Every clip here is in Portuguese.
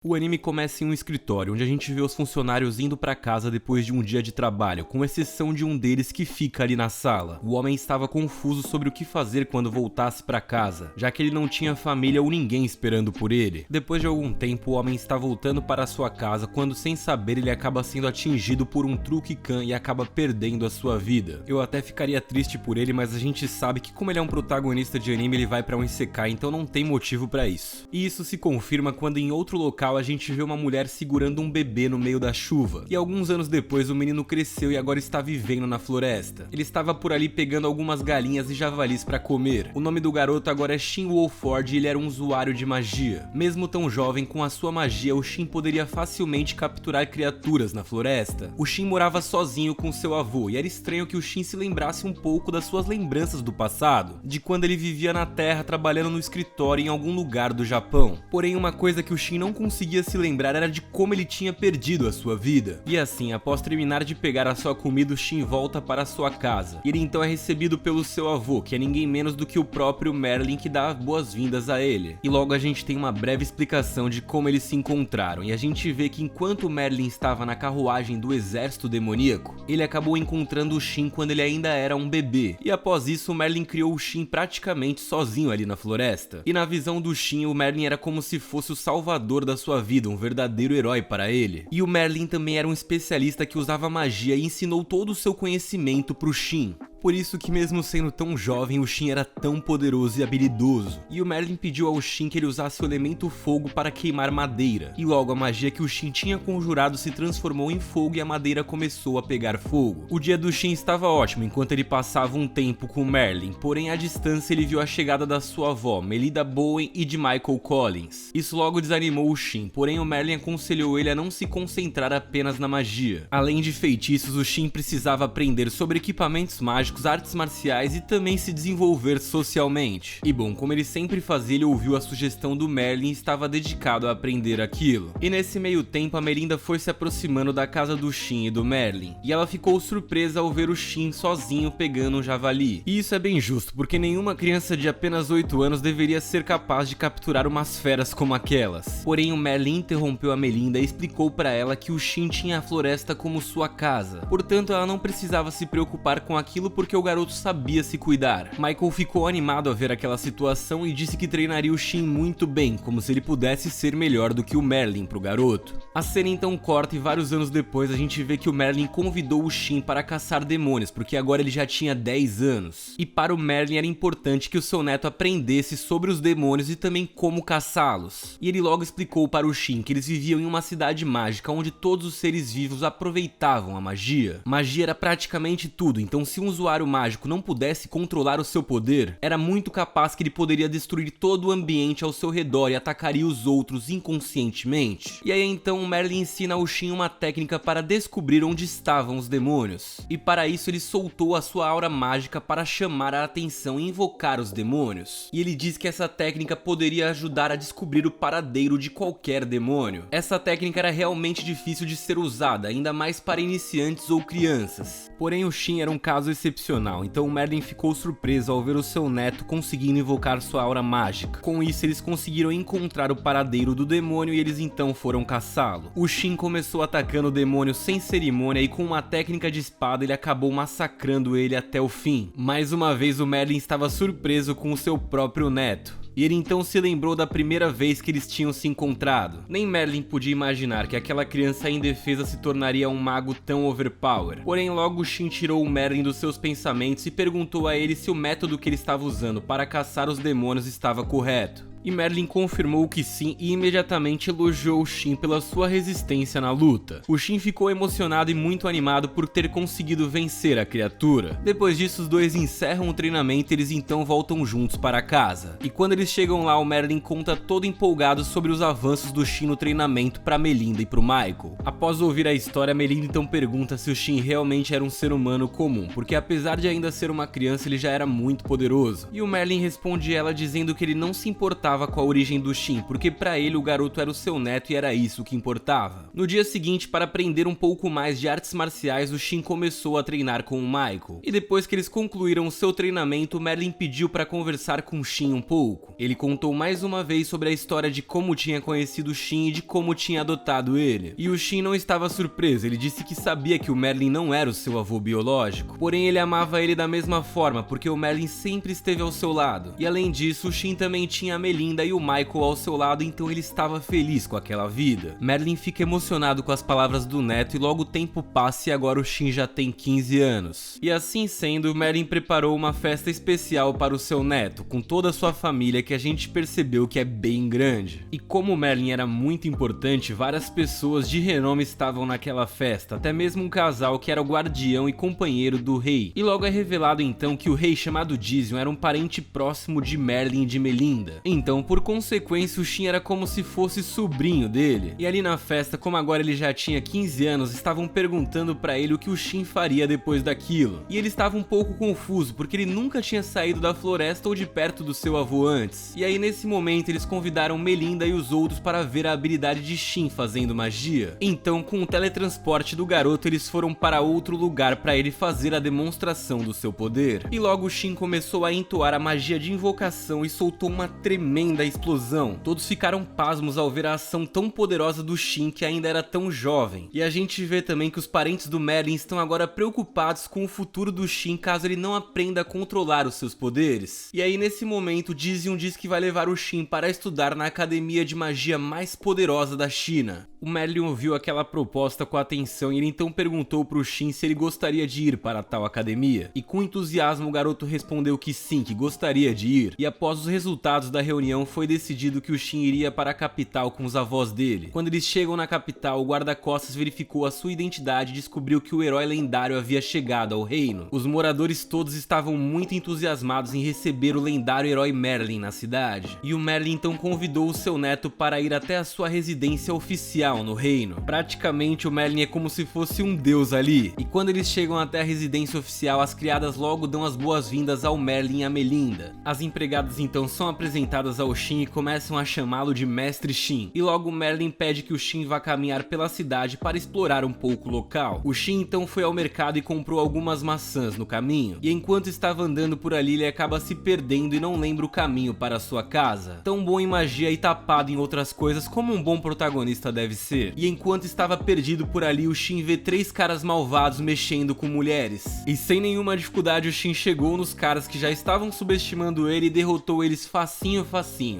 O anime começa em um escritório, onde a gente vê os funcionários indo pra casa depois de um dia de trabalho, com exceção de um deles que fica ali na sala. O homem estava confuso sobre o que fazer quando voltasse pra casa, já que ele não tinha família ou ninguém esperando por ele. Depois de algum tempo, o homem está voltando para sua casa quando, sem saber, ele acaba sendo atingido por um Truque Khan e acaba perdendo a sua vida. Eu até ficaria triste por ele, mas a gente sabe que como ele é um protagonista de anime, ele vai pra um isekai, então não tem motivo pra isso. E isso se confirma quando em outro local a gente vê uma mulher segurando um bebê no meio da chuva. E alguns anos depois o menino cresceu e agora está vivendo na floresta. Ele estava por ali pegando algumas galinhas e javalis para comer. O nome do garoto agora é Shin Wolford e ele era um usuário de magia. Mesmo tão jovem, com a sua magia, o Shin poderia facilmente capturar criaturas na floresta. O Shin morava sozinho com seu avô e era estranho que o Shin se lembrasse um pouco das suas lembranças do passado, de quando ele vivia na terra trabalhando no escritório em algum lugar do Japão. Porém, uma coisa que o Shin não conseguia se lembrar era de como ele tinha perdido a sua vida. E assim, após terminar de pegar a sua comida, o Shin volta para sua casa. E ele então é recebido pelo seu avô, que é ninguém menos do que o próprio Merlin, que dá boas-vindas a ele. E logo a gente tem uma breve explicação de como eles se encontraram, e a gente vê que enquanto o Merlin estava na carruagem do exército demoníaco, ele acabou encontrando o Shin quando ele ainda era um bebê. E após isso, o Merlin criou o Shin praticamente sozinho ali na floresta. E na visão do Shin, o Merlin era como se fosse o salvador da sua vida, um verdadeiro herói para ele. E o Merlin também era um especialista que usava magia e ensinou todo o seu conhecimento pro Shin. Por isso que mesmo sendo tão jovem, o Shin era tão poderoso e habilidoso. E o Merlin pediu ao Shin que ele usasse o elemento fogo para queimar madeira. E logo a magia que o Shin tinha conjurado se transformou em fogo e a madeira começou a pegar fogo. O dia do Shin estava ótimo enquanto ele passava um tempo com o Merlin, porém à distância ele viu a chegada da sua avó, Melinda Bowen, e de Michael Collins. Isso logo desanimou o Shin, porém o Merlin aconselhou ele a não se concentrar apenas na magia. Além de feitiços, o Shin precisava aprender sobre equipamentos mágicos, artes marciais e também se desenvolver socialmente. E bom, como ele sempre fazia, ele ouviu a sugestão do Merlin e estava dedicado a aprender aquilo. E nesse meio tempo, a Melinda foi se aproximando da casa do Shin e do Merlin, e ela ficou surpresa ao ver o Shin sozinho pegando um javali. E isso é bem justo, porque nenhuma criança de apenas 8 anos deveria ser capaz de capturar umas feras como aquelas. Porém, o Merlin interrompeu a Melinda e explicou para ela que o Shin tinha a floresta como sua casa. Portanto, ela não precisava se preocupar com aquilo porque o garoto sabia se cuidar. Michael ficou animado a ver aquela situação e disse que treinaria o Shin muito bem, como se ele pudesse ser melhor do que o Merlin pro garoto. A cena então corta e vários anos depois a gente vê que o Merlin convidou o Shin para caçar demônios, porque agora ele já tinha 10 anos. E para o Merlin era importante que o seu neto aprendesse sobre os demônios e também como caçá-los. E ele logo explicou para o Shin que eles viviam em uma cidade mágica onde todos os seres vivos aproveitavam a magia. Magia era praticamente tudo, então se um usuário mágico não pudesse controlar o seu poder, era muito capaz que ele poderia destruir todo o ambiente ao seu redor e atacaria os outros inconscientemente. E aí então o Merlin ensina ao Shin uma técnica para descobrir onde estavam os demônios. E para isso ele soltou a sua aura mágica para chamar a atenção e invocar os demônios. E ele diz que essa técnica poderia ajudar a descobrir o paradeiro de qualquer demônio. Essa técnica era realmente difícil de ser usada, ainda mais para iniciantes ou crianças. Porém o Shin era um caso excepcional, então o Merlin ficou surpreso ao ver o seu neto conseguindo invocar sua aura mágica. Com isso eles conseguiram encontrar o paradeiro do demônio e eles então foram caçá-lo. O Shin começou atacando o demônio sem cerimônia e com uma técnica de espada ele acabou massacrando ele até o fim. Mais uma vez o Merlin estava surpreso com o seu próprio neto. E ele então se lembrou da primeira vez que eles tinham se encontrado. Nem Merlin podia imaginar que aquela criança indefesa se tornaria um mago tão overpower. Porém logo Shin tirou o Merlin dos seus pensamentos e perguntou a ele se o método que ele estava usando para caçar os demônios estava correto. E Merlin confirmou que sim e imediatamente elogiou o Shin pela sua resistência na luta. O Shin ficou emocionado e muito animado por ter conseguido vencer a criatura. Depois disso, os dois encerram o treinamento e eles então voltam juntos para casa. E quando eles chegam lá, o Merlin conta todo empolgado sobre os avanços do Shin no treinamento para Melinda e pro Michael. Após ouvir a história, Melinda então pergunta se o Shin realmente era um ser humano comum, porque apesar de ainda ser uma criança, ele já era muito poderoso. E o Merlin responde ela dizendo que ele não se importava importava com a origem do Shin, porque pra ele o garoto era o seu neto e era isso que importava. No dia seguinte, para aprender um pouco mais de artes marciais, o Shin começou a treinar com o Michael. E depois que eles concluíram o seu treinamento, Merlin pediu para conversar com o Shin um pouco. Ele contou mais uma vez sobre a história de como tinha conhecido o Shin e de como tinha adotado ele. E o Shin não estava surpreso, ele disse que sabia que o Merlin não era o seu avô biológico, porém ele amava ele da mesma forma, porque o Merlin sempre esteve ao seu lado. E além disso, o Shin também tinha a Melinda e o Michael ao seu lado, então ele estava feliz com aquela vida. Merlin fica emocionado com as palavras do neto e logo o tempo passa e agora o Shin já tem 15 anos. E assim sendo, Merlin preparou uma festa especial para o seu neto, com toda a sua família, que a gente percebeu que é bem grande. E como Merlin era muito importante, várias pessoas de renome estavam naquela festa, até mesmo um casal que era o guardião e companheiro do rei. E logo é revelado então que o rei, chamado Dizion, era um parente próximo de Merlin e de Melinda. Então, por consequência, o Shin era como se fosse sobrinho dele. E ali na festa, como agora ele já tinha 15 anos, estavam perguntando pra ele o que o Shin faria depois daquilo. E ele estava um pouco confuso, porque ele nunca tinha saído da floresta ou de perto do seu avô antes. E aí nesse momento eles convidaram Melinda e os outros para ver a habilidade de Shin fazendo magia. Então, com o teletransporte do garoto, eles foram para outro lugar para ele fazer a demonstração do seu poder. E logo o Shin começou a entoar a magia de invocação e soltou uma tremenda explosão. Todos ficaram pasmos ao ver a ação tão poderosa do Shin, que ainda era tão jovem. E a gente vê também que os parentes do Merlin estão agora preocupados com o futuro do Shin caso ele não aprenda a controlar os seus poderes. E aí nesse momento, Dizion diz que vai levar o Shin para estudar na academia de magia mais poderosa da China. O Merlin ouviu aquela proposta com atenção e ele então perguntou pro Shin se ele gostaria de ir para tal academia. E com entusiasmo o garoto respondeu que sim, que gostaria de ir. E após os resultados da reunião, foi decidido que o Shin iria para a capital com os avós dele. Quando eles chegam na capital, o guarda-costas verificou a sua identidade e descobriu que o herói lendário havia chegado ao reino. Os moradores todos estavam muito entusiasmados em receber o lendário herói Merlin na cidade. E o Merlin então convidou o seu neto para ir até a sua residência oficial no reino. Praticamente o Merlin é como se fosse um deus ali. E quando eles chegam até a residência oficial, as criadas logo dão as boas-vindas ao Merlin e a Melinda. As empregadas então são apresentadas ao Shin e começam a chamá-lo de Mestre Shin. E logo o Merlin pede que o Shin vá caminhar pela cidade para explorar um pouco o local. O Shin então foi ao mercado e comprou algumas maçãs no caminho. E enquanto estava andando por ali, ele acaba se perdendo e não lembra o caminho para a sua casa. Tão bom em magia e tapado em outras coisas como um bom protagonista deve ser. E enquanto estava perdido por ali, o Shin vê 3 caras malvados mexendo com mulheres. E sem nenhuma dificuldade o Shin chegou nos caras que já estavam subestimando ele e derrotou eles facinho.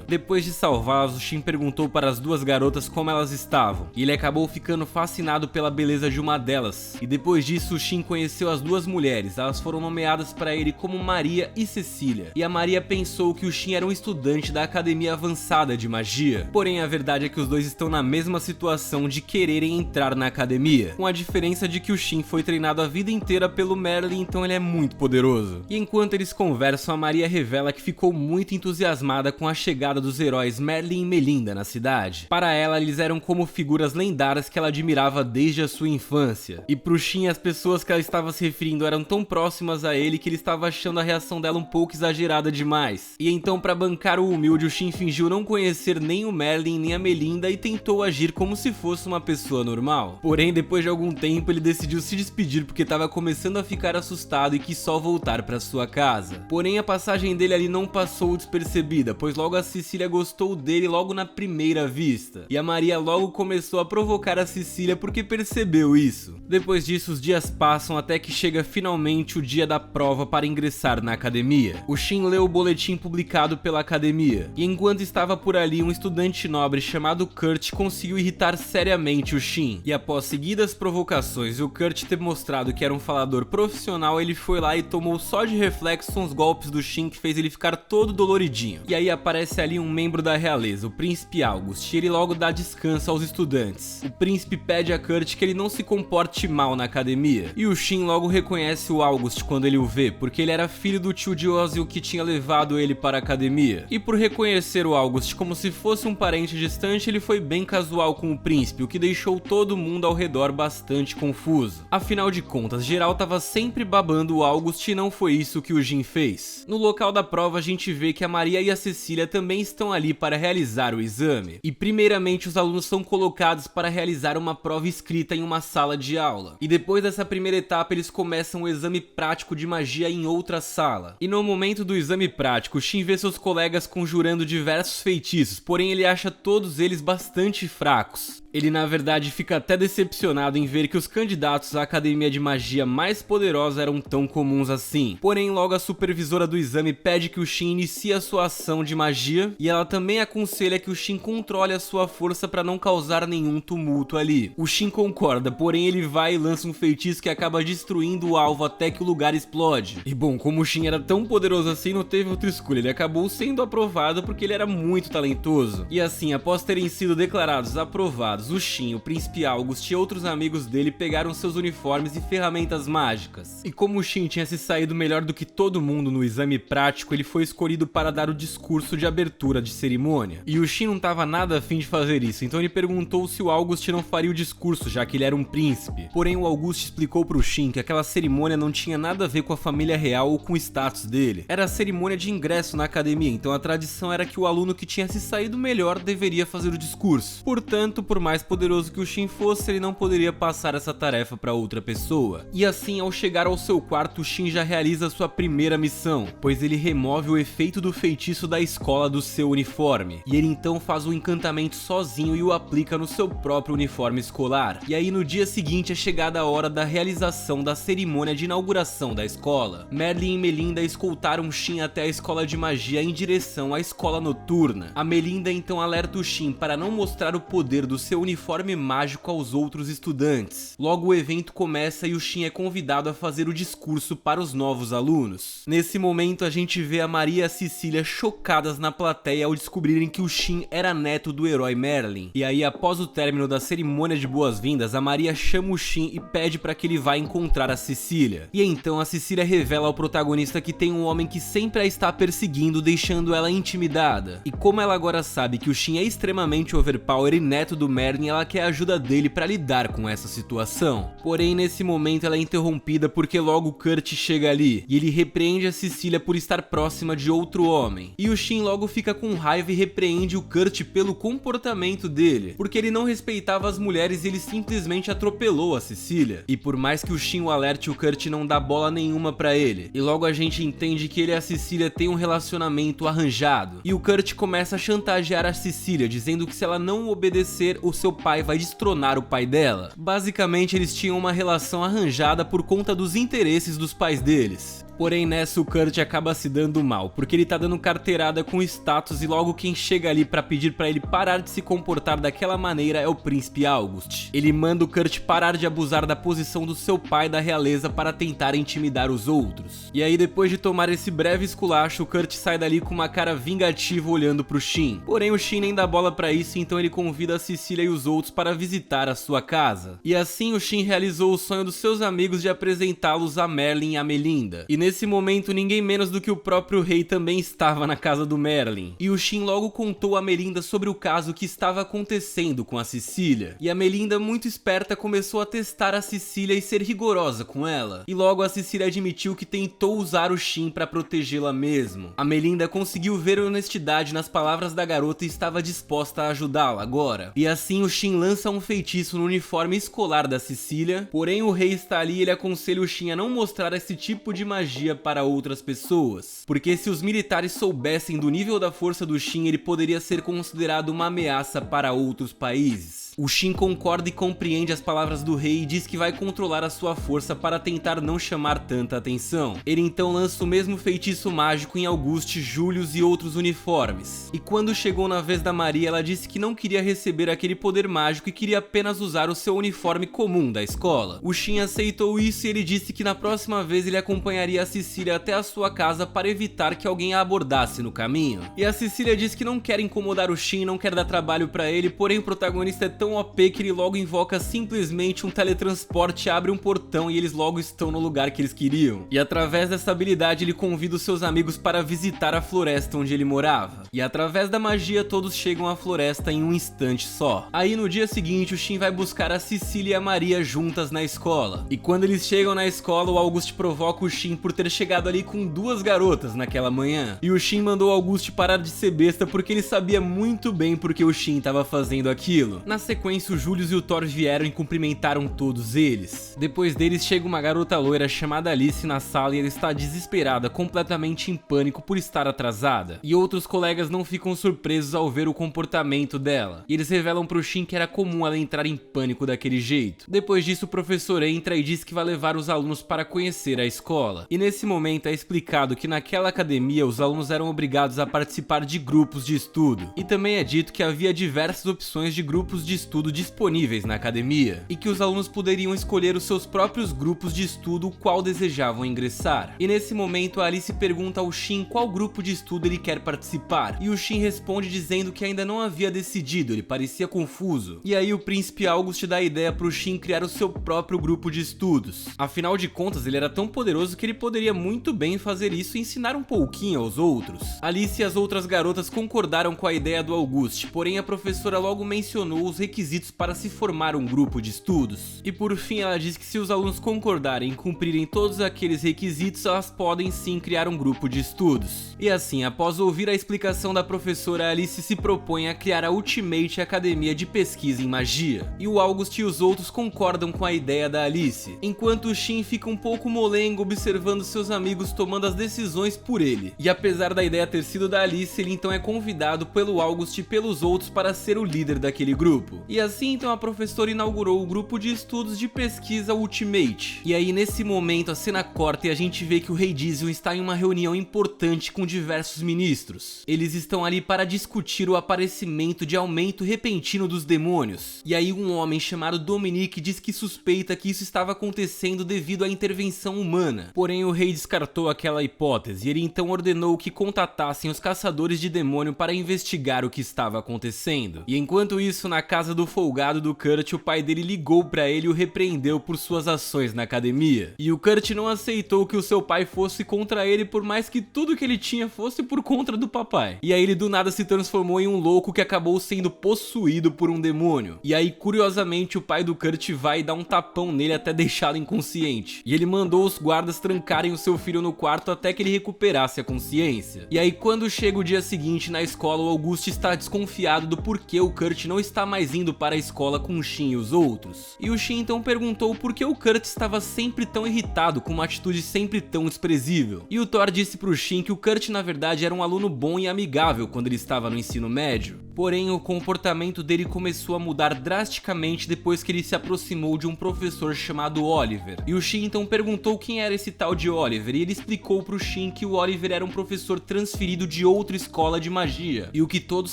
Depois de salvá-los, o Shin perguntou para as 2 garotas como elas estavam. E ele acabou ficando fascinado pela beleza de uma delas. E depois disso o Shin conheceu as 2 mulheres. Elas foram nomeadas para ele como Maria e Cecília. E a Maria pensou que o Shin era um estudante da Academia Avançada de Magia. Porém a verdade é que os dois estão na mesma situação de quererem entrar na academia, com a diferença de que o Shin foi treinado a vida inteira pelo Merlin, então ele é muito poderoso. E enquanto eles conversam, a Maria revela que ficou muito entusiasmada com a chegada dos heróis Merlin e Melinda na cidade. Para ela, eles eram como figuras lendárias que ela admirava desde a sua infância. E pro Shin, as pessoas que ela estava se referindo eram tão próximas a ele que ele estava achando a reação dela um pouco exagerada demais. E então, para bancar o humilde, o Shin fingiu não conhecer nem o Merlin nem a Melinda e tentou agir como se fosse uma pessoa normal. Porém, depois de algum tempo, ele decidiu se despedir porque estava começando a ficar assustado e quis só voltar para sua casa. Porém, a passagem dele ali não passou despercebida, pois logo a Cecília gostou dele logo na primeira vista. E a Maria logo começou a provocar a Cecília porque percebeu isso. Depois disso, os dias passam até que chega finalmente o dia da prova para ingressar na academia. O Shin leu o boletim publicado pela academia, e enquanto estava por ali, um estudante nobre chamado Kurt conseguiu irritar seriamente o Shin. E após seguidas provocações e o Kurt ter mostrado que era um falador profissional, ele foi lá e tomou só de reflexo uns golpes do Shin que fez ele ficar todo doloridinho. E aí aparece ali um membro da realeza, o príncipe August, e ele logo dá descanso aos estudantes. O príncipe pede a Kurt que ele não se comporte mal na academia, e o Shin logo reconhece o August quando ele o vê, porque ele era filho do tio de Ozzy que tinha levado ele para a academia. E por reconhecer o August como se fosse um parente distante, ele foi bem casual com como príncipe, o que deixou todo mundo ao redor bastante confuso. Afinal de contas, geral tava sempre babando o August e não foi isso que o Jin fez. No local da prova a gente vê que a Maria e a Cecília também estão ali para realizar o exame. E primeiramente os alunos são colocados para realizar uma prova escrita em uma sala de aula. E depois dessa primeira etapa eles começam o exame prático de magia em outra sala. E no momento do exame prático, Shin vê seus colegas conjurando diversos feitiços, porém ele acha todos eles bastante fracos. Ele na verdade fica até decepcionado em ver que os candidatos à academia de magia mais poderosa eram tão comuns assim. Porém logo a supervisora do exame pede que o Shin inicie a sua ação de magia e ela também aconselha que o Shin controle a sua força para não causar nenhum tumulto ali. O Shin concorda, porém ele vai e lança um feitiço que acaba destruindo o alvo até que o lugar explode. E bom, como o Shin era tão poderoso assim, não teve outra escolha, ele acabou sendo aprovado porque ele era muito talentoso. E assim, após terem sido declarados aprovados, o Shin, o príncipe August e outros amigos dele pegaram seus uniformes e ferramentas mágicas. E como o Shin tinha se saído melhor do que todo mundo no exame prático, ele foi escolhido para dar o discurso de abertura de cerimônia. E o Shin não estava nada afim de fazer isso, então ele perguntou se o August não faria o discurso, já que ele era um príncipe. Porém o August explicou pro Shin que aquela cerimônia não tinha nada a ver com a família real ou com o status dele. Era a cerimônia de ingresso na academia, então a tradição era que o aluno que tinha se saído melhor deveria fazer o discurso. Portanto, por mais poderoso que o Shin fosse, ele não poderia passar essa tarefa para outra pessoa. E assim, ao chegar ao seu quarto, o Shin já realiza sua primeira missão, pois ele remove o efeito do feitiço da escola do seu uniforme. E ele então faz o encantamento sozinho e o aplica no seu próprio uniforme escolar. E aí no dia seguinte é chegada a hora da realização da cerimônia de inauguração da escola. Merlin e Melinda escoltaram Shin até a escola de magia em direção à escola noturna. A Melinda então alerta o Shin para não mostrar o poder do seu uniforme mágico aos outros estudantes. Logo o evento começa e o Shin é convidado a fazer o discurso para os novos alunos. Nesse momento a gente vê a Maria e a Cecília chocadas na plateia ao descobrirem que o Shin era neto do herói Merlin. E aí após o término da cerimônia de boas-vindas, a Maria chama o Shin e pede para que ele vá encontrar a Cecília. E então a Cecília revela ao protagonista que tem um homem que sempre a está perseguindo, deixando ela intimidada. E como ela agora sabe que o Shin é extremamente overpower e neto do Merlin, ela quer a ajuda dele para lidar com essa situação. Porém nesse momento ela é interrompida porque logo Kurt chega ali e ele repreende a Cecília por estar próxima de outro homem. E o Shin logo fica com raiva e repreende o Kurt pelo comportamento dele, porque ele não respeitava as mulheres e ele simplesmente atropelou a Cecília. E por mais que o Shin o alerte, o Kurt não dá bola nenhuma pra ele. E logo a gente entende que ele e a Cecília têm um relacionamento arranjado. E o Kurt começa a chantagear a Cecília, dizendo que se ela não obedecer, o seu pai vai destronar o pai dela. Basicamente eles tinham uma relação arranjada por conta dos interesses dos pais deles. Porém nessa o Kurt acaba se dando mal, porque ele tá dando carteirada com status e logo quem chega ali pra pedir pra ele parar de se comportar daquela maneira é o príncipe August. Ele manda o Kurt parar de abusar da posição do seu pai da realeza para tentar intimidar os outros. E aí depois de tomar esse breve esculacho, o Kurt sai dali com uma cara vingativa olhando pro Shin. Porém o Shin nem dá bola pra isso, então ele convida a Cecília e os outros para visitar a sua casa. E assim o Shin realizou o sonho dos seus amigos de apresentá-los a Merlin e a Melinda. E nesse momento ninguém menos do que o próprio rei também estava na casa do Merlin. E o Shin logo contou a Melinda sobre o caso que estava acontecendo com a Cecília. E a Melinda, muito esperta, começou a testar a Cecília e ser rigorosa com ela. E logo a Cecília admitiu que tentou usar o Shin para protegê-la mesmo. A Melinda conseguiu ver a honestidade nas palavras da garota e estava disposta a ajudá-la agora. E assim o Shin lança um feitiço no uniforme escolar da Cecília. Porém o rei está ali e ele aconselha o Shin a não mostrar esse tipo de magia para outras pessoas, porque se os militares soubessem do nível da força do Shin, ele poderia ser considerado uma ameaça para outros países. O Shin concorda e compreende as palavras do rei e diz que vai controlar a sua força para tentar não chamar tanta atenção. Ele então lança o mesmo feitiço mágico em Auguste, Julius e outros uniformes. E quando chegou na vez da Maria, ela disse que não queria receber aquele poder mágico e queria apenas usar o seu uniforme comum da escola. O Shin aceitou isso e ele disse que na próxima vez ele acompanharia a Cecília até a sua casa para evitar que alguém a abordasse no caminho. E a Cecília diz que não quer incomodar o Shin, não quer dar trabalho pra ele, porém o protagonista é tão OP que ele logo invoca simplesmente um teletransporte, abre um portão e eles logo estão no lugar que eles queriam. E através dessa habilidade ele convida os seus amigos para visitar a floresta onde ele morava. E através da magia todos chegam à floresta em um instante só. Aí no dia seguinte o Shin vai buscar a Cecília e a Maria juntas na escola. E quando eles chegam na escola, o August provoca o Shin por ter chegado ali com duas garotas naquela manhã. E o Shin mandou o August parar de ser besta porque ele sabia muito bem porque o Shin estava fazendo aquilo. Na sequência, o Julius e o Thor vieram e cumprimentaram todos eles. Depois deles chega uma garota loira chamada Alice na sala e ela está desesperada, completamente em pânico por estar atrasada. E outros colegas não ficam surpresos ao ver o comportamento dela. E eles revelam pro Shin que era comum ela entrar em pânico daquele jeito. Depois disso, o professor entra e diz que vai levar os alunos para conhecer a escola. E nesse momento é explicado que naquela academia os alunos eram obrigados a participar de grupos de estudo. E também é dito que havia diversas opções de grupos de estudo disponíveis na academia. E que os alunos poderiam escolher os seus próprios grupos de estudo o qual desejavam ingressar. E nesse momento a Alice pergunta ao Shin qual grupo de estudo ele quer participar. E o Shin responde dizendo que ainda não havia decidido, ele parecia confuso. E aí o príncipe August dá a ideia pro Shin criar o seu próprio grupo de estudos. Afinal de contas, ele era tão poderoso que ele poderia muito bem fazer isso e ensinar um pouquinho aos outros. Alice e as outras garotas concordaram com a ideia do August, porém a professora logo mencionou os requisitos para se formar um grupo de estudos. E por fim ela diz que se os alunos concordarem em cumprirem todos aqueles requisitos, elas podem sim criar um grupo de estudos. E assim, após ouvir a explicação da professora, Alice se propõe a criar a Ultimate Academia de Pesquisa em Magia. E o August e os outros concordam com a ideia da Alice, enquanto o Shin fica um pouco molengo observando seus amigos tomando as decisões por ele. E apesar da ideia ter sido da Alice, ele então é convidado pelo August e pelos outros para ser o líder daquele grupo. E assim então a professora inaugurou o grupo de estudos de pesquisa Ultimate. E aí nesse momento a cena corta e a gente vê que o Rei Dizion está em uma reunião importante com diversos ministros. Eles estão ali para discutir o aparecimento de aumento repentino dos demônios. E aí um homem chamado Dominique diz que suspeita que isso estava acontecendo devido à intervenção humana. Porém o rei descartou aquela hipótese e ele então ordenou que contatassem os caçadores de demônio para investigar o que estava acontecendo. E enquanto isso, na casa do folgado do Kurt, o pai dele ligou para ele e o repreendeu por suas ações na academia. E o Kurt não aceitou que o seu pai fosse contra ele, por mais que tudo que ele tinha fosse por conta do papai. E aí ele do nada se transformou em um louco que acabou sendo possuído por um demônio. E aí curiosamente o pai do Kurt vai dar um tapão nele até deixá-lo inconsciente. E ele mandou os guardas trancarem o seu filho no quarto até que ele recuperasse a consciência. E aí quando chega o dia seguinte na escola, o August está desconfiado do porquê o Kurt não está mais indo para a escola com o Shin e os outros. E o Shin então perguntou por que o Kurt estava sempre tão irritado, com uma atitude sempre tão desprezível. E o Thor disse pro Shin que o Kurt na verdade era um aluno bom e amigável quando ele estava no ensino médio. Porém, o comportamento dele começou a mudar drasticamente depois que ele se aproximou de um professor chamado Oliver. E o Shin então perguntou quem era esse tal de Oliver, e ele explicou pro Shin que o Oliver era um professor transferido de outra escola de magia. E o que todos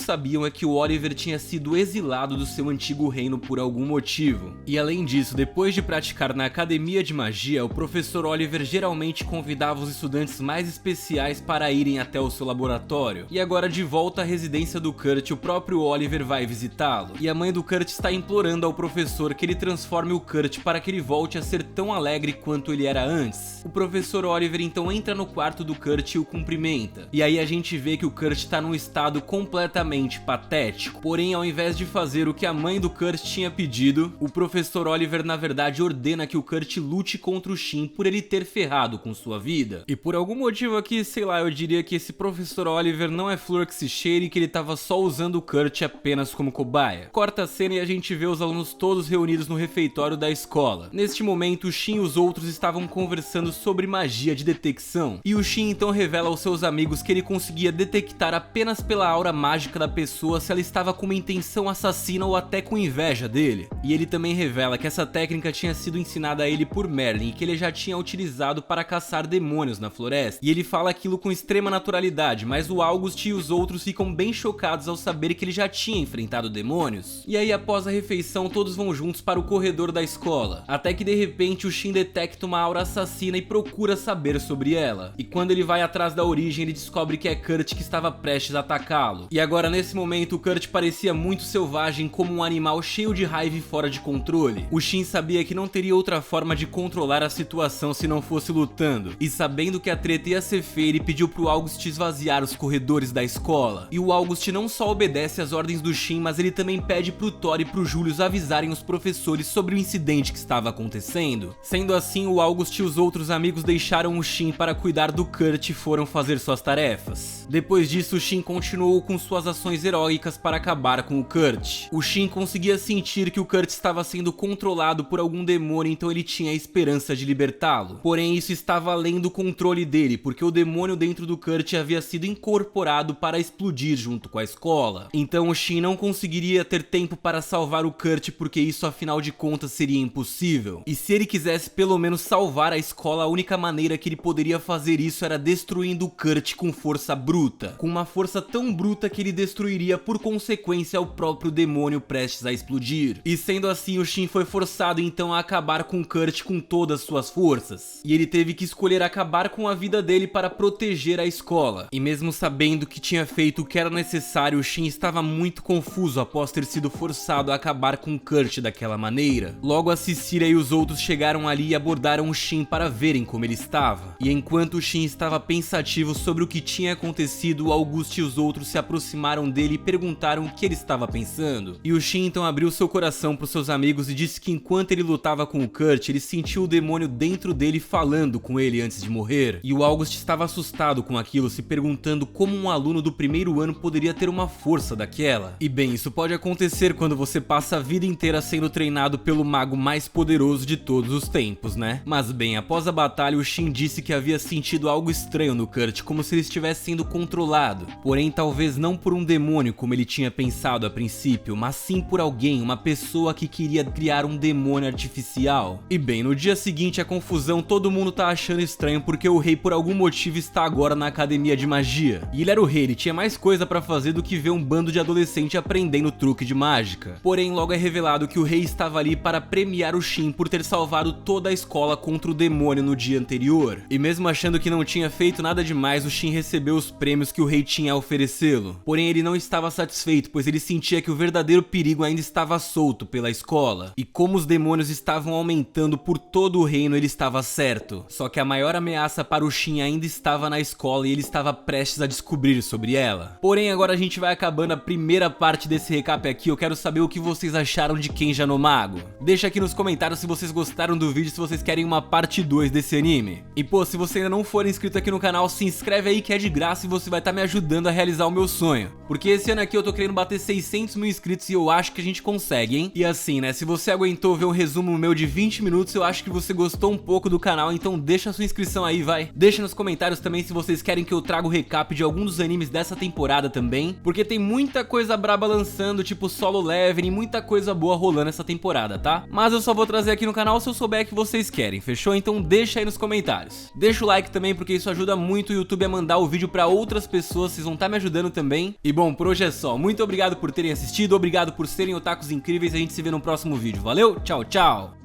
sabiam é que o Oliver tinha sido exilado do seu antigo reino por algum motivo. E além disso, depois de praticar na academia de magia, o professor Oliver geralmente convidava os estudantes mais especiais para irem até o seu laboratório. E agora, de volta à residência do Kurt, o próprio Oliver vai visitá-lo. E a mãe do Kurt está implorando ao professor que ele transforme o Kurt para que ele volte a ser tão alegre quanto ele era antes. O professor Oliver então entra no quarto do Kurt e o cumprimenta. E aí a gente vê que o Kurt está num estado completamente patético. Porém, ao invés de fazer o que a mãe do Kurt tinha pedido, o professor Oliver na verdade ordena que o Kurt lute contra o Shin por ele ter ferrado com sua vida. E por algum motivo aqui, sei lá, eu diria que esse professor Oliver não é flor que se cheire e que ele tava só usando o Kurt apenas como cobaia. Corta a cena e a gente vê os alunos todos reunidos no refeitório da escola. Neste momento, o Shin e os outros estavam conversando sobre magia de detecção. E o Shin então revela aos seus amigos que ele conseguia detectar apenas pela aura mágica da pessoa se ela estava com uma intenção assassina ou até com inveja dele. E ele também revela que essa técnica tinha sido ensinada a ele por Merlin e que ele já tinha utilizado para caçar demônios na floresta. E ele fala aquilo com extrema naturalidade, mas o August e os outros ficam bem chocados ao saber saber que ele já tinha enfrentado demônios. E aí após a refeição todos vão juntos para o corredor da escola, até que de repente o Shin detecta uma aura assassina e procura saber sobre ela. E quando ele vai atrás da origem ele descobre que é Kurt que estava prestes a atacá-lo. E agora nesse momento o Kurt parecia muito selvagem, como um animal cheio de raiva e fora de controle. O Shin sabia que não teria outra forma de controlar a situação se não fosse lutando, e sabendo que a treta ia ser feia ele pediu pro August esvaziar os corredores da escola. E o August não só obedece às ordens do Shin, mas ele também pede pro Thor e pro Julius avisarem os professores sobre o incidente que estava acontecendo. Sendo assim, o August e os outros amigos deixaram o Shin para cuidar do Kurt e foram fazer suas tarefas. Depois disso, o Shin continuou com suas ações heróicas para acabar com o Kurt. O Shin conseguia sentir que o Kurt estava sendo controlado por algum demônio, então ele tinha a esperança de libertá-lo. Porém, isso estava além do controle dele, porque o demônio dentro do Kurt havia sido incorporado para explodir junto com a escola. Então o Shin não conseguiria ter tempo para salvar o Kurt, porque isso afinal de contas seria impossível. E se ele quisesse pelo menos salvar a escola, a única maneira que ele poderia fazer isso era destruindo o Kurt com força bruta. Com uma força tão bruta que ele destruiria por consequência o próprio demônio prestes a explodir. E sendo assim, o Shin foi forçado então a acabar com o Kurt com todas suas forças. E ele teve que escolher acabar com a vida dele para proteger a escola. E mesmo sabendo que tinha feito o que era necessário, o Shin estava muito confuso após ter sido forçado a acabar com o Kurt daquela maneira. Logo a Cecília e os outros chegaram ali e abordaram o Shin para verem como ele estava. E enquanto o Shin estava pensativo sobre o que tinha acontecido, o August e os outros se aproximaram dele e perguntaram o que ele estava pensando. E o Shin então abriu seu coração para os seus amigos e disse que enquanto ele lutava com o Kurt, ele sentiu o demônio dentro dele falando com ele antes de morrer. E o August estava assustado com aquilo, se perguntando como um aluno do primeiro ano poderia ter uma força daquela. E bem, isso pode acontecer quando você passa a vida inteira sendo treinado pelo mago mais poderoso de todos os tempos, né? Mas bem, após a batalha, o Shin disse que havia sentido algo estranho no Kurt, como se ele estivesse sendo controlado. Porém, talvez não por um demônio como ele tinha pensado a princípio, mas sim por alguém, uma pessoa que queria criar um demônio artificial. E bem, no dia seguinte a confusão, todo mundo tá achando estranho porque o rei por algum motivo está agora na academia de magia. E ele era o rei, ele tinha mais coisa pra fazer do que ver um bando de adolescente aprendendo truque de mágica. Porém, logo é revelado que o rei estava ali para premiar o Shin por ter salvado toda a escola contra o demônio no dia anterior. E mesmo achando que não tinha feito nada demais, o Shin recebeu os prêmios que o rei tinha a oferecê-lo. Porém, ele não estava satisfeito, pois ele sentia que o verdadeiro perigo ainda estava solto pela escola. E como os demônios estavam aumentando por todo o reino, ele estava certo. Só que a maior ameaça para o Shin ainda estava na escola e ele estava prestes a descobrir sobre ela. Porém, agora a gente vai acabando a primeira parte desse recap aqui. Eu quero saber o que vocês acharam de Kenja no Mago. Deixa aqui nos comentários se vocês gostaram do vídeo, se vocês querem uma parte 2 desse anime. E pô, se você ainda não for inscrito aqui no canal, se inscreve aí que é de graça e você vai estar me ajudando a realizar o meu sonho. Porque esse ano aqui eu tô querendo bater 600 mil inscritos e eu acho que a gente consegue, hein? E assim, né, se você aguentou ver um resumo meu de 20 minutos, eu acho que você gostou um pouco do canal, então deixa a sua inscrição aí, vai. Deixa nos comentários também se vocês querem que eu traga o recap de algum dos animes dessa temporada também, porque tem muita coisa braba lançando, tipo Solo Leveling, muita coisa boa rolando essa temporada, tá? Mas eu só vou trazer aqui no canal se eu souber que vocês querem, fechou? Então deixa aí nos comentários. Deixa o like também, porque isso ajuda muito o YouTube a mandar o vídeo pra outras pessoas, vocês vão estar me ajudando também. E bom, por hoje é só. Muito obrigado por terem assistido, obrigado por serem otakus incríveis, a gente se vê no próximo vídeo. Valeu, tchau, tchau!